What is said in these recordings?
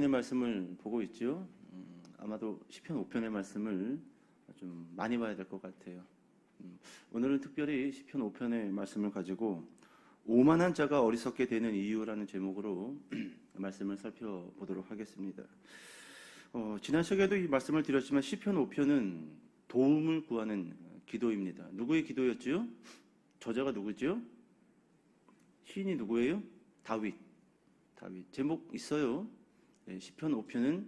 5편의 말씀을 보고 있죠. 아마도 시편 5편의 말씀을 좀 많이 봐야 될 것 같아요. 오늘은 특별히 시편 5편의 말씀을 가지고 오만한 자가 어리석게 되는 이유라는 제목으로 말씀을 살펴보도록 하겠습니다. 지난 시간에도 이 말씀을 드렸지만 시편 5편은 도움을 구하는 기도입니다. 누구의 기도였지요? 저자가 누구죠? 시인이 누구예요? 다윗. 제목 있어요. 시편 5편은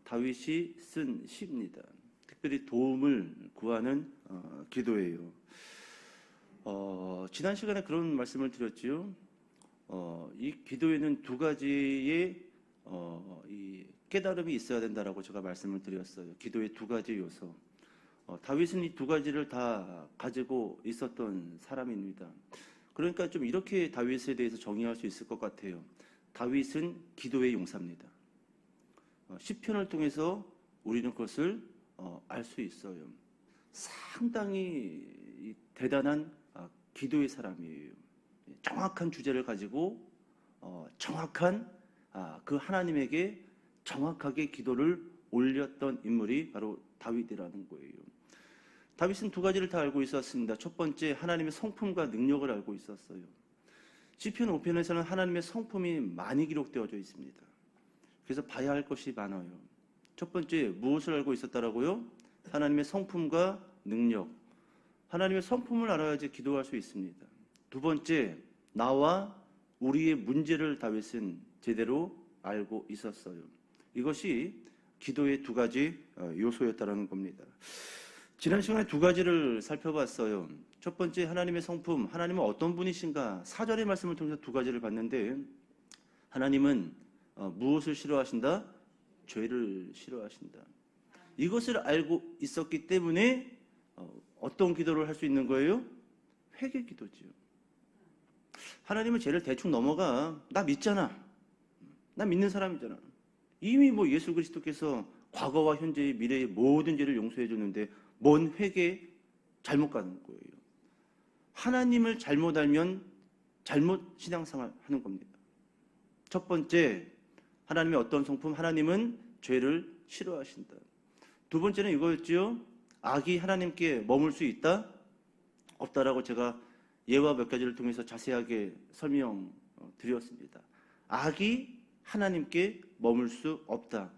다윗이 쓴 시입니다. 특별히 도움을 구하는 기도예요. 지난 시간에 그런 말씀을 드렸지요. 이 기도에는 두 가지의 이 깨달음이 있어야 된다라고 제가 말씀을 드렸어요. 기도의 두 가지 요소. 다윗은 이 두 가지를 다 가지고 있었던 사람입니다. 그러니까 좀 이렇게 다윗에 대해서 정의할 수 있을 것 같아요. 다윗은 기도의 용사입니다. 시편을 통해서 우리는 그것을 알 수 있어요. 상당히 대단한 기도의 사람이에요. 정확한 주제를 가지고 정확한 그 하나님에게 정확하게 기도를 올렸던 인물이 바로 다윗이라는 거예요. 다윗은 두 가지를 다 알고 있었습니다. 첫 번째, 하나님의 성품과 능력을 알고 있었어요. 시편 5편에서는 하나님의 성품이 많이 기록되어져 있습니다. 그래서 봐야 할 것이 많아요. 첫 번째, 무엇을 알고 있었다라고요? 하나님의 성품과 능력. 하나님의 성품을 알아야지 기도할 수 있습니다. 두 번째, 나와 우리의 문제를 다윗은 제대로 알고 있었어요. 이것이 기도의 두 가지 요소였다는 겁니다. 지난 시간에 두 가지를 살펴봤어요. 첫 번째, 하나님의 성품, 하나님은 어떤 분이신가? 4절의 말씀을 통해서 두 가지를 봤는데, 하나님은 무엇을 싫어하신다? 죄를 싫어하신다. 이것을 알고 있었기 때문에 어떤 기도를 할 수 있는 거예요? 회개 기도지요. 하나님은 죄를 대충 넘어가. 나 믿잖아. 나 믿는 사람이잖아. 이미 예수 그리스도께서 과거와 현재의 미래의 모든 죄를 용서해 줬는데 뭔 회개 잘못 가는 거예요. 하나님을 잘못 알면 잘못 신앙생활 하는 겁니다. 첫 번째, 하나님의 어떤 성품? 하나님은 죄를 싫어하신다. 두 번째는 이거였지요. 악이 하나님께 머물 수 있다? 없다라고 제가 예와 몇 가지를 통해서 자세하게 설명드렸습니다. 악이 하나님께 머물 수 없다.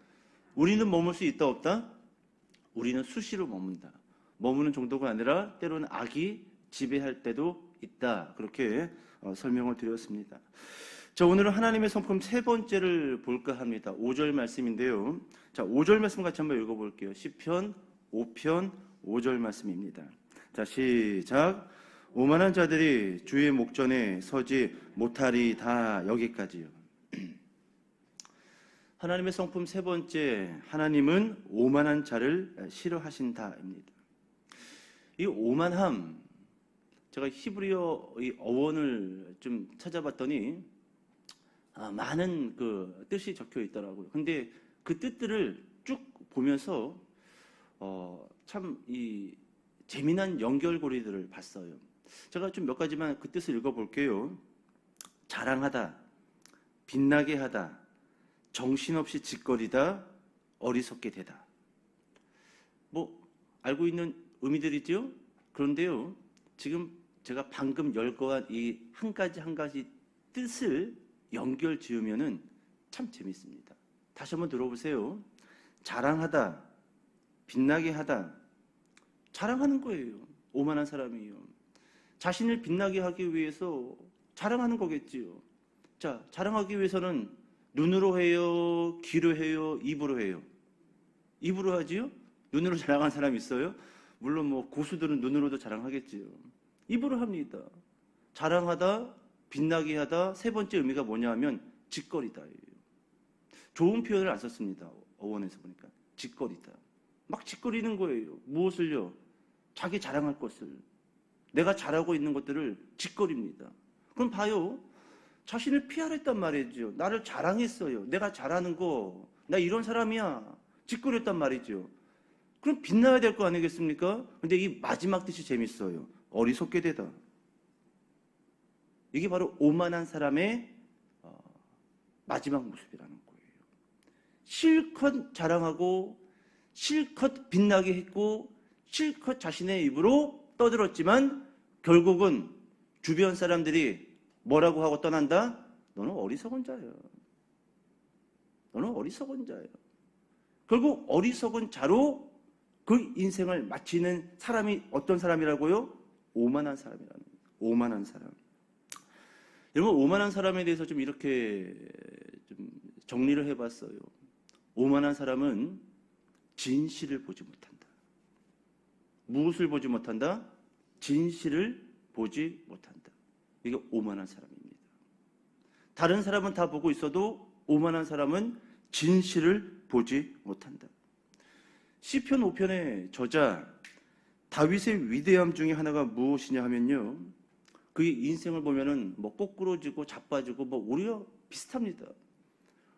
우리는 머물 수 있다 없다? 우리는 수시로 머문다. 머무는 정도가 아니라 때로는 악이 지배할 때도 있다. 그렇게 설명을 드렸습니다. 자, 오늘은 하나님의 성품 세 번째를 볼까 합니다. 5절 말씀인데요. 자, 5절 말씀 같이 한번 읽어볼게요. 시편 5편 5절 말씀입니다. 자, 시작. 오만한 자들이 주의 목전에 서지 못하리다. 여기까지요. 하나님의 성품 세 번째, 하나님은 오만한 자를 싫어하신다입니다. 이 오만함, 제가 히브리어 이 어원을 좀 찾아봤더니 많은 그 뜻이 적혀 있더라고요. 근데 그 뜻들을 쭉 보면서 참 이 재미난 연결고리들을 봤어요. 제가 좀 몇 가지만 그 뜻을 읽어볼게요. 자랑하다, 빛나게 하다, 정신없이 짓거리다, 어리석게 되다. 알고 있는 의미들이죠? 그런데요, 지금 제가 방금 열거한 이 한 가지 뜻을 연결 지으면은 참 재밌습니다. 다시 한번 들어보세요. 자랑하다, 빛나게 하다. 자랑하는 거예요. 오만한 사람이요. 자신을 빛나게 하기 위해서 자랑하는 거겠지요. 자, 자랑하기 위해서는 눈으로 해요? 귀로 해요? 입으로 해요? 입으로 하지요? 눈으로 자랑하는 사람이 있어요? 물론 고수들은 눈으로도 자랑하겠지요. 입으로 합니다. 자랑하다, 빛나게 하다. 세 번째 의미가 뭐냐 하면 짓거리다예요. 좋은 표현을 안 썼습니다. 어원에서 보니까 짓거리다. 막 짓거리는 거예요. 무엇을요? 자기 자랑할 것을. 내가 잘하고 있는 것들을 짓거립니다. 그럼 봐요. 자신을 피하랬단 말이죠. 나를 자랑했어요. 내가 잘하는 거, 나 이런 사람이야. 짓거렸단 말이죠. 그럼 빛나야 될 거 아니겠습니까? 근데 이 마지막 뜻이 재밌어요. 어리석게 되다. 이게 바로 오만한 사람의 마지막 모습이라는 거예요. 실컷 자랑하고 실컷 빛나게 했고 실컷 자신의 입으로 떠들었지만 결국은 주변 사람들이 뭐라고 하고 떠난다? 너는 어리석은 자야. 너는 어리석은 자야. 결국 어리석은 자로 그 인생을 마치는 사람이 어떤 사람이라고요? 오만한 사람이라는 거예요. 오만한 사람. 여러분, 오만한 사람에 대해서 좀 이렇게 좀 정리를 해봤어요. 오만한 사람은 진실을 보지 못한다. 무엇을 보지 못한다? 진실을 보지 못한다. 이게 오만한 사람입니다. 다른 사람은 다 보고 있어도 오만한 사람은 진실을 보지 못한다. 시편 5편의 저자 다윗의 위대함 중에 하나가 무엇이냐 하면요, 그의 인생을 보면은 뭐 꼬꾸러지고 자빠지고 뭐 우리와 비슷합니다.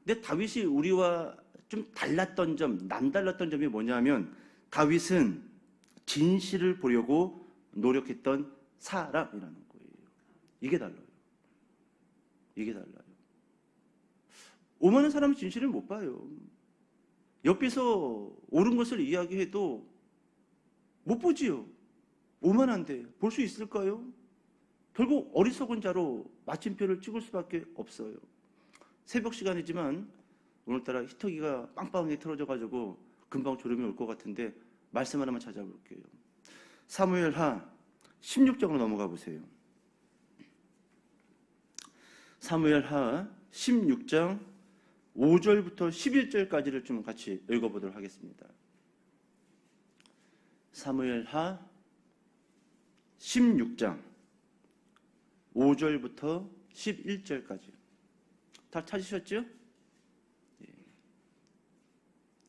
근데 다윗이 우리와 좀 달랐던 점, 남달랐던 점이 뭐냐 하면 다윗은 진실을 보려고 노력했던 사람이라는 거예요. 이게 달라요. 이게 달라요. 오만한 사람은 진실을 못 봐요. 옆에서 옳은 것을 이야기해도 못 보지요. 오만한데 볼 수 있을까요? 결국 어리석은 자로 마침표를 찍을 수밖에 없어요. 새벽 시간이지만 오늘따라 히터기가 빵빵하게 틀어져가지고 금방 졸음이 올 것 같은데 말씀 하나만 찾아볼게요. 사무엘하 16장으로 넘어가 보세요. 사무엘하 16장 5절부터 11절까지를 좀 같이 읽어보도록 하겠습니다. 사무엘하 16장 5절부터 11절까지 다 찾으셨죠?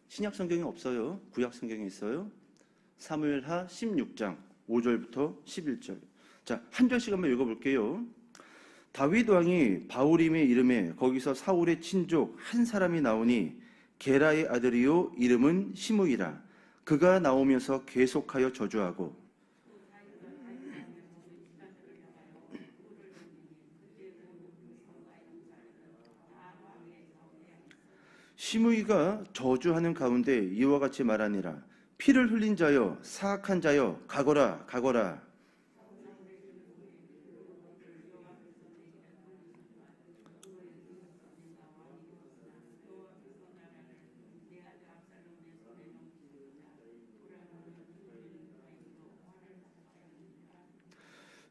신약 성경이 없어요. 구약 성경이 있어요. 사무엘하 16장 5절부터 11절. 자, 한 절씩 한번 읽어볼게요. 다윗 왕이 바후림의 이름에 거기서 사울의 친족 한 사람이 나오니 게라의 아들이요 이름은 시므이라. 그가 나오면서 계속하여 저주하고 시므이가 저주하는 가운데 이와 같이 말하니라. 피를 흘린 자여 사악한 자여 가거라 가거라.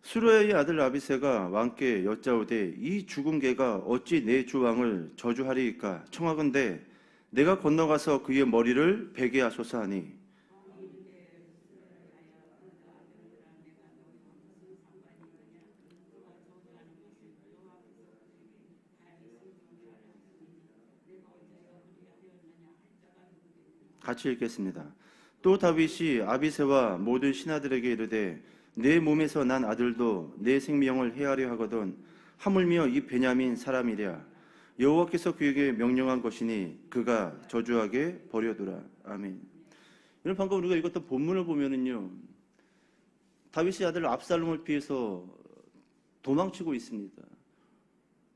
수르야의 아들 아비새가 왕께 여짜오되 이 죽은 개가 어찌 내 주 왕을 저주하리이까 청하건대 내가 건너가서 그의 머리를 베게 하소서 하니 같이 읽겠습니다. 또 다윗이 아비새와 모든 신하들에게 이르되 내 몸에서 난 아들도 내 생명을 해하려 하거든 하물며 이 베냐민 사람이랴. 여호와께서 그에게 명령한 것이니 그가 저주하게 버려두라. 아멘. 여러분, 방금 우리가 읽었던 본문을 보면은요, 다윗의 아들 압살롬을 피해서 도망치고 있습니다.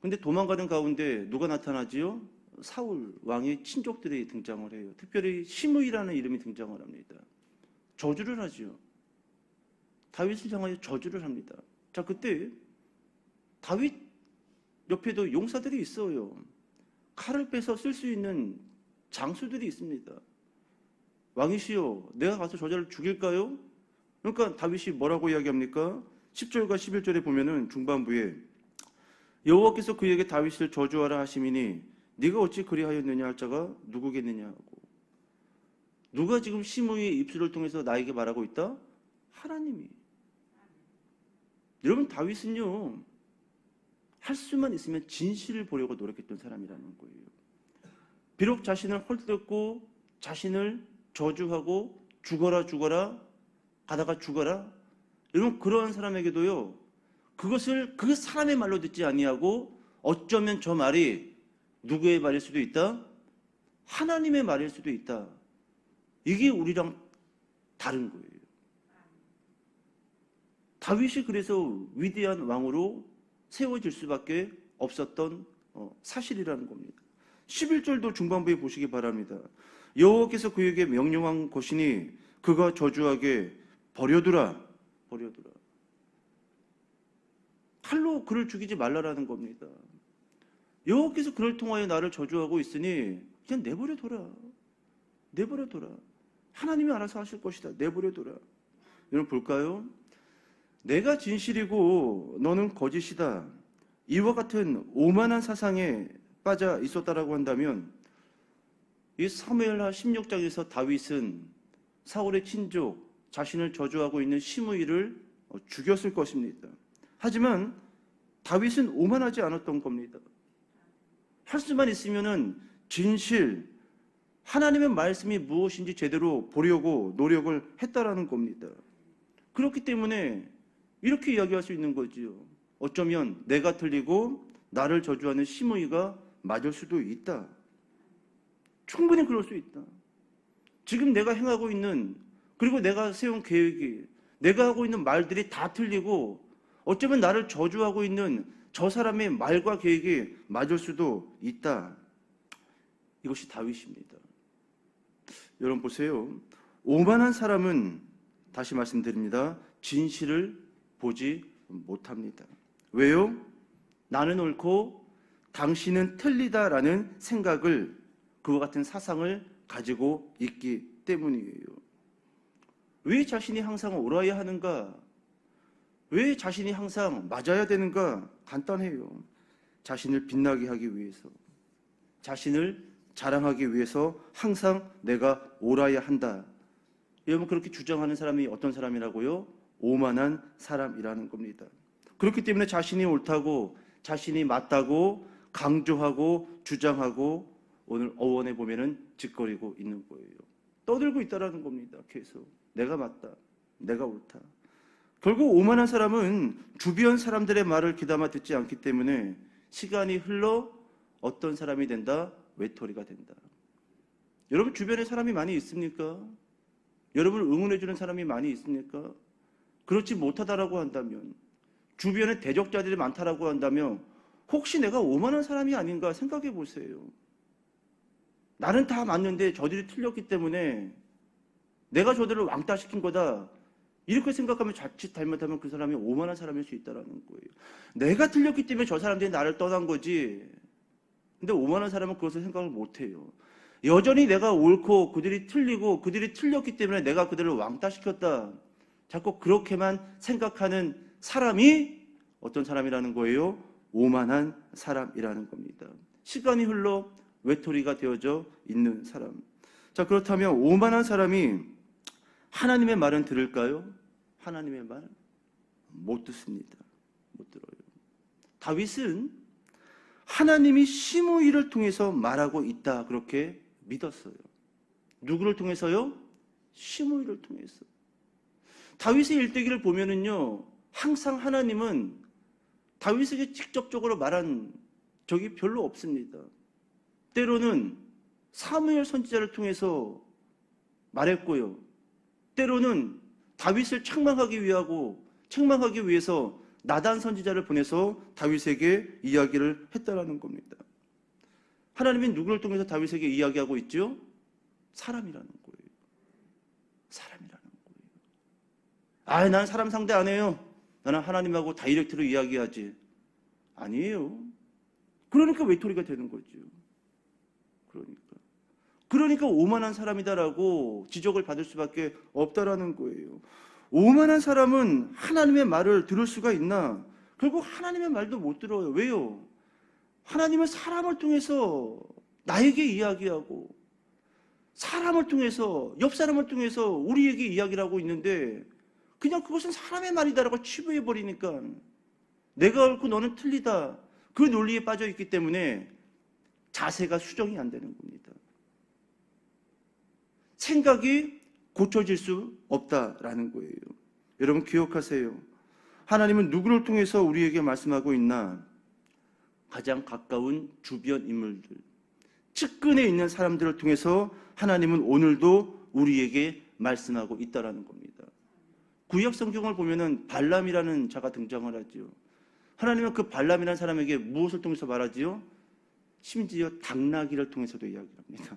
근데 도망가는 가운데 누가 나타나지요? 사울 왕의 친족들이 등장을 해요. 특별히 시므이라는 이름이 등장을 합니다. 저주를 하지요. 다윗을 향하여 저주를 합니다. 자, 그때 다윗 옆에도 용사들이 있어요. 칼을 빼서 쓸 수 있는 장수들이 있습니다. 왕이시여, 내가 가서 저자를 죽일까요? 그러니까 다윗이 뭐라고 이야기합니까? 10절과 11절에 보면은 중반부에 여호와께서 그에게 다윗을 저주하라 하시미니 네가 어찌 그리하였느냐 할 자가 누구겠느냐 하고, 누가 지금 시므이의 입술을 통해서 나에게 말하고 있다? 하나님이. 여러분, 다윗은요, 할 수만 있으면 진실을 보려고 노력했던 사람이라는 거예요. 비록 자신을 헐뜯고 자신을 저주하고 죽어라 죽어라 가다가 죽어라, 여러분, 그러한 사람에게도요, 그것을 그 사람의 말로 듣지 아니하고 어쩌면 저 말이 누구의 말일 수도 있다? 하나님의 말일 수도 있다. 이게 우리랑 다른 거예요. 다윗이 그래서 위대한 왕으로 세워질 수밖에 없었던 사실이라는 겁니다. 11절도 중반부에 보시기 바랍니다. 여호와께서 그에게 명령한 것이니 그가 저주하게 버려두라. 버려두라. 칼로 그를 죽이지 말라라는 겁니다. 여호와께서 그를 통하여 나를 저주하고 있으니 그냥 내버려둬라. 내버려둬라. 하나님이 알아서 하실 것이다. 내버려둬라. 여러분 볼까요? 내가 진실이고 너는 거짓이다. 이와 같은 오만한 사상에 빠져 있었다라고 한다면 이 사무엘하 16장에서 다윗은 사울의 친족, 자신을 저주하고 있는 시므이를 죽였을 것입니다. 하지만 다윗은 오만하지 않았던 겁니다. 할 수만 있으면은 진실, 하나님의 말씀이 무엇인지 제대로 보려고 노력을 했다라는 겁니다. 그렇기 때문에 이렇게 이야기할 수 있는 거지요. 어쩌면 내가 틀리고 나를 저주하는 시므이가 맞을 수도 있다. 충분히 그럴 수 있다. 지금 내가 행하고 있는, 그리고 내가 세운 계획이, 내가 하고 있는 말들이 다 틀리고 어쩌면 나를 저주하고 있는 저 사람의 말과 계획이 맞을 수도 있다. 이것이 다윗입니다. 여러분 보세요. 오만한 사람은, 다시 말씀드립니다, 진실을 보지 못합니다. 왜요? 나는 옳고 당신은 틀리다라는 생각을, 그와 같은 사상을 가지고 있기 때문이에요. 왜 자신이 항상 옳아야 하는가? 왜 자신이 항상 맞아야 되는가? 간단해요. 자신을 빛나게 하기 위해서, 자신을 자랑하기 위해서 항상 내가 옳아야 한다. 여러분 그렇게 주장하는 사람이 어떤 사람이라고요? 오만한 사람이라는 겁니다. 그렇기 때문에 자신이 옳다고, 자신이 맞다고 강조하고 주장하고 오늘 어원에 보면은 짓거리고 있는 거예요. 떠들고 있다라는 겁니다. 계속 내가 맞다, 내가 옳다. 결국 오만한 사람은 주변 사람들의 말을 귀담아 듣지 않기 때문에 시간이 흘러 어떤 사람이 된다? 외톨이가 된다. 여러분 주변에 사람이 많이 있습니까? 여러분을 응원해주는 사람이 많이 있습니까? 그렇지 못하다라고 한다면, 주변에 대적자들이 많다라고 한다면 혹시 내가 오만한 사람이 아닌가 생각해 보세요. 나는 다 맞는데 저들이 틀렸기 때문에 내가 저들을 왕따시킨 거다, 이렇게 생각하면 자칫 잘못하면 그 사람이 오만한 사람일 수 있다는 거예요. 내가 틀렸기 때문에 저 사람들이 나를 떠난 거지. 근데 오만한 사람은 그것을 생각을 못해요. 여전히 내가 옳고 그들이 틀리고 그들이 틀렸기 때문에 내가 그들을 왕따시켰다, 자꾸 그렇게만 생각하는 사람이 어떤 사람이라는 거예요? 오만한 사람이라는 겁니다. 시간이 흘러 외톨이가 되어져 있는 사람. 자, 그렇다면 오만한 사람이 하나님의 말은 들을까요? 하나님의 말 못 듣습니다. 못 들어요. 다윗은 하나님이 시므이를 통해서 말하고 있다, 그렇게 믿었어요. 누구를 통해서요? 시므이를 통해서. 다윗의 일대기를 보면은요, 항상 하나님은 다윗에게 직접적으로 말한 적이 별로 없습니다. 때로는 사무엘 선지자를 통해서 말했고요, 때로는 다윗을 책망하기 위해서 나단 선지자를 보내서 다윗에게 이야기를 했다라는 겁니다. 하나님은 누구를 통해서 다윗에게 이야기하고 있죠? 사람이라는 거예요. 사람이라는 거예요. 나는 사람 상대 안 해요. 나는 하나님하고 다이렉트로 이야기하지. 아니에요. 그러니까 외톨이가 되는 거죠. 그러니까 오만한 사람이다라고 지적을 받을 수밖에 없다라는 거예요. 오만한 사람은 하나님의 말을 들을 수가 있나? 결국 하나님의 말도 못 들어요. 왜요? 하나님은 사람을 통해서 나에게 이야기하고, 사람을 통해서, 옆 사람을 통해서 우리에게 이야기를 하고 있는데 그냥 그것은 사람의 말이다라고 치부해버리니까 내가 옳고 너는 틀리다, 그 논리에 빠져 있기 때문에 자세가 수정이 안 되는 겁니다. 생각이 고쳐질 수 없다라는 거예요. 여러분 기억하세요. 하나님은 누구를 통해서 우리에게 말씀하고 있나? 가장 가까운 주변 인물들, 측근에 있는 사람들을 통해서 하나님은 오늘도 우리에게 말씀하고 있다라는 겁니다. 구약 성경을 보면은 발람이라는 자가 등장을 하죠. 하나님은 그 발람이라는 사람에게 무엇을 통해서 말하지요? 심지어 당나귀를 통해서도 이야기를 합니다.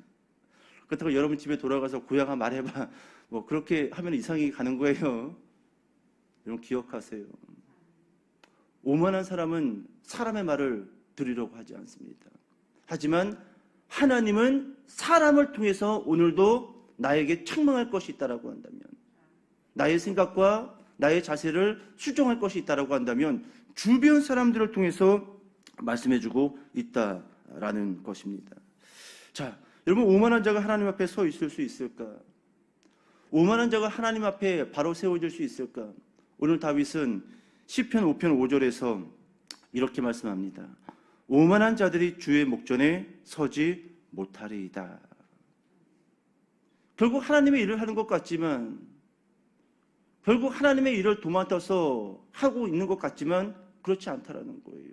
그렇다고 여러분 집에 돌아가서 고양아 말해봐. 뭐 그렇게 하면 이상이 가는 거예요. 여러분 기억하세요. 오만한 사람은 사람의 말을 들으려고 하지 않습니다. 하지만 하나님은 사람을 통해서 오늘도 나에게 책망할 것이 있다라고 한다면, 나의 생각과 나의 자세를 수정할 것이 있다라고 한다면 주변 사람들을 통해서 말씀해주고 있다라는 것입니다. 자, 여러분, 오만한 자가 하나님 앞에 서 있을 수 있을까? 오만한 자가 하나님 앞에 바로 세워질 수 있을까? 오늘 다윗은 시편 5편 5절에서 이렇게 말씀합니다. 오만한 자들이 주의 목전에 서지 못하리이다. 결국 하나님의 일을 하는 것 같지만, 결국 하나님의 일을 도맡아서 하고 있는 것 같지만 그렇지 않다라는 거예요.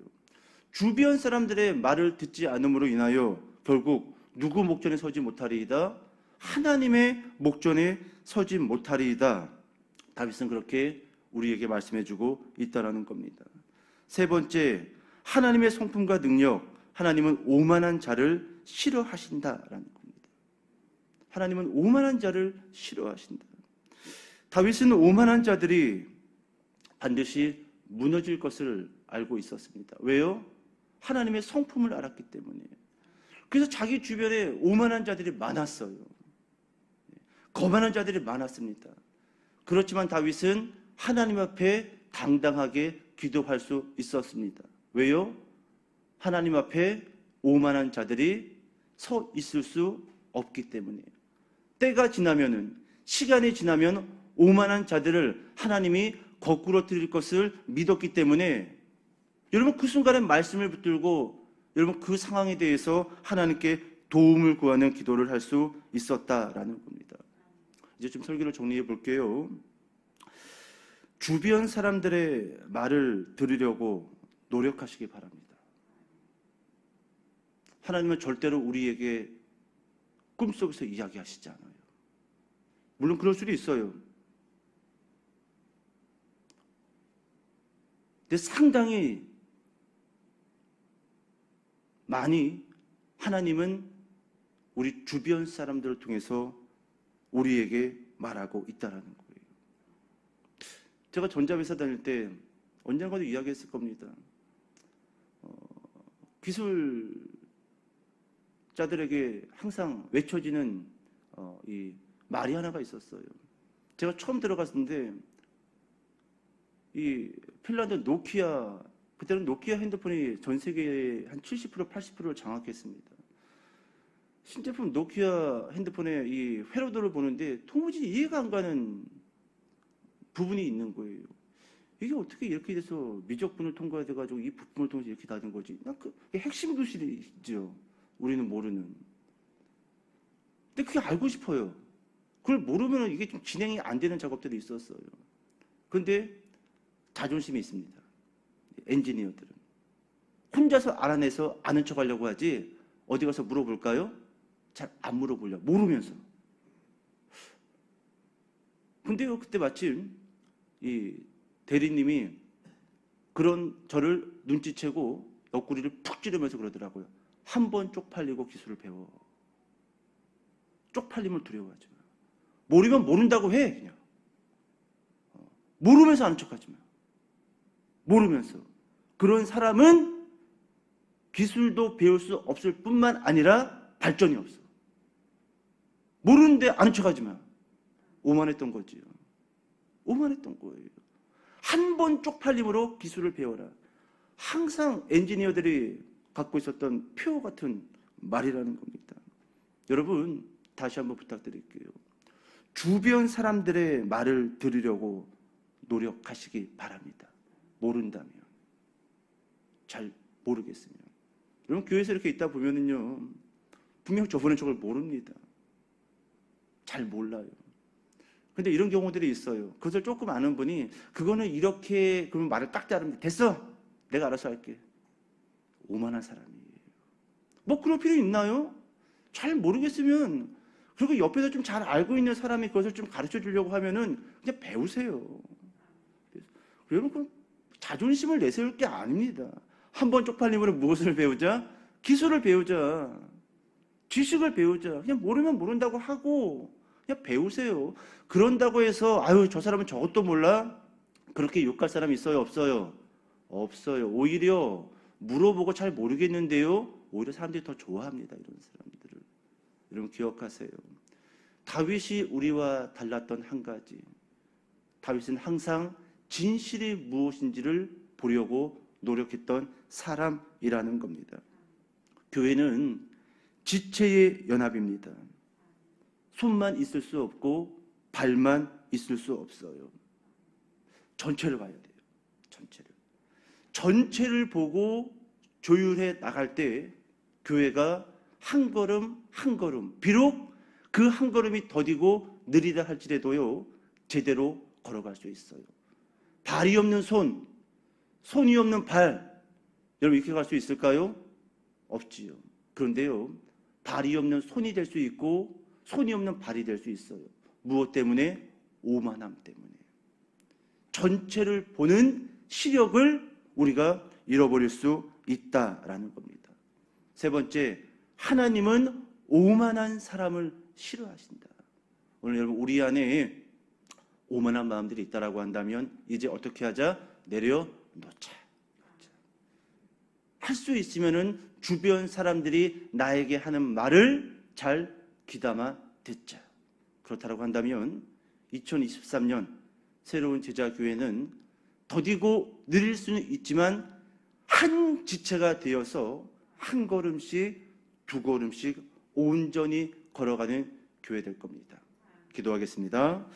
주변 사람들의 말을 듣지 않음으로 인하여 결국 누구 목전에 서지 못하리이다? 하나님의 목전에 서지 못하리이다. 다윗은 그렇게 우리에게 말씀해주고 있다라는 겁니다. 세 번째, 하나님의 성품과 능력, 하나님은 오만한 자를 싫어하신다라는 겁니다. 하나님은 오만한 자를 싫어하신다. 다윗은 오만한 자들이 반드시 무너질 것을 알고 있었습니다. 왜요? 하나님의 성품을 알았기 때문에. 그래서 자기 주변에 오만한 자들이 많았어요. 거만한 자들이 많았습니다. 그렇지만 다윗은 하나님 앞에 당당하게 기도할 수 있었습니다. 왜요? 하나님 앞에 오만한 자들이 서 있을 수 없기 때문에. 때가 지나면은, 시간이 지나면 오만한 자들을 하나님이 거꾸로 드릴 것을 믿었기 때문에 여러분 그 순간에 말씀을 붙들고 여러분 그 상황에 대해서 하나님께 도움을 구하는 기도를 할 수 있었다라는 겁니다. 이제 좀 설교를 정리해 볼게요. 주변 사람들의 말을 들으려고 노력하시기 바랍니다. 하나님은 절대로 우리에게 꿈속에서 이야기하시지 않아요. 물론 그럴 수도 있어요. 근데 상당히 많이 하나님은 우리 주변 사람들을 통해서 우리에게 말하고 있다는 거예요. 제가 전자회사 다닐 때 언젠가도 이야기했을 겁니다. 기술자들에게 항상 외쳐지는 이 말이 하나가 있었어요. 제가 처음 들어갔는데 이 핀란드 노키아, 그때는 노키아 핸드폰이 전 세계의 한 70%, 80%를 장악했습니다. 신제품 노키아 핸드폰의 이 회로도를 보는데 도무지 이해가 안 가는 부분이 있는 거예요. 이게 어떻게 이렇게 돼서 미적분을 통과해가지고 이 부품을 통해서 이렇게 다는 거지? 그게 핵심 교실이죠. 우리는 모르는. 근데 그게 알고 싶어요. 그걸 모르면 이게 좀 진행이 안 되는 작업들이 있었어요. 그런데 자존심이 있습니다. 엔지니어들은. 혼자서 알아내서 아는 척 하려고 하지 어디 가서 물어볼까요? 잘 안 물어보려고. 모르면서. 근데요, 그때 마침 이 대리님이 그런 저를 눈치채고 옆구리를 푹 찌르면서 그러더라고요. 한 번 쪽팔리고 기술을 배워. 쪽팔림을 두려워하지 마. 모르면 모른다고 해, 그냥. 모르면서 아는 척하지 마. 모르면서. 그런 사람은 기술도 배울 수 없을 뿐만 아니라 발전이 없어. 모르는데 아는 척하지 마. 오만했던 거지요. 오만했던 거예요. 한 번 쪽팔림으로 기술을 배워라. 항상 엔지니어들이 갖고 있었던 표 같은 말이라는 겁니다. 여러분, 다시 한번 부탁드릴게요. 주변 사람들의 말을 들으려고 노력하시기 바랍니다. 모른다면. 잘 모르겠으면. 여러분, 교회에서 이렇게 있다 보면은요, 분명 저분은 저걸 모릅니다. 잘 몰라요. 근데 이런 경우들이 있어요. 그것을 조금 아는 분이 그거는 이렇게 그러면 말을 딱 자르면 됐어. 내가 알아서 할게. 오만한 사람이에요. 뭐 그럴 필요 있나요? 잘 모르겠으면 그리고 옆에서 좀 잘 알고 있는 사람이 그것을 좀 가르쳐 주려고 하면은 그냥 배우세요. 여러분, 자존심을 내세울 게 아닙니다. 한 번 쪽팔림으로 무엇을 배우자? 기술을 배우자. 지식을 배우자. 그냥 모르면 모른다고 하고 그냥 배우세요. 그런다고 해서 아유 저 사람은 저것도 몰라? 그렇게 욕할 사람 있어요? 없어요? 없어요. 오히려 물어보고 잘 모르겠는데요. 오히려 사람들이 더 좋아합니다. 이런 사람들을. 여러분 기억하세요. 다윗이 우리와 달랐던 한 가지. 다윗은 항상 진실이 무엇인지를 보려고 노력했던 사람이라는 겁니다. 교회는 지체의 연합입니다. 손만 있을 수 없고 발만 있을 수 없어요. 전체를 봐야 돼요. 전체를 보고 조율해 나갈 때 교회가 한 걸음 한 걸음, 비록 그 한 걸음이 더디고 느리다 할지라도요 제대로 걸어갈 수 있어요. 발이 없는 손, 손이 없는 발, 여러분 이렇게 갈 수 있을까요? 없지요. 그런데요 발이 없는 손이 될 수 있고 손이 없는 발이 될 수 있어요. 무엇 때문에? 오만함 때문에. 전체를 보는 시력을 우리가 잃어버릴 수 있다라는 겁니다. 세 번째, 하나님은 오만한 사람을 싫어하신다. 오늘 여러분 우리 안에 오만한 마음들이 있다라고 한다면 이제 어떻게 하자? 내려놓자. 할 수 있으면은 주변 사람들이 나에게 하는 말을 잘 귀담아 듣자. 그렇다고 한다면 2023년 새로운 제자교회는 더디고 느릴 수는 있지만 한 지체가 되어서 한 걸음씩 두 걸음씩 온전히 걸어가는 교회 될 겁니다. 기도하겠습니다.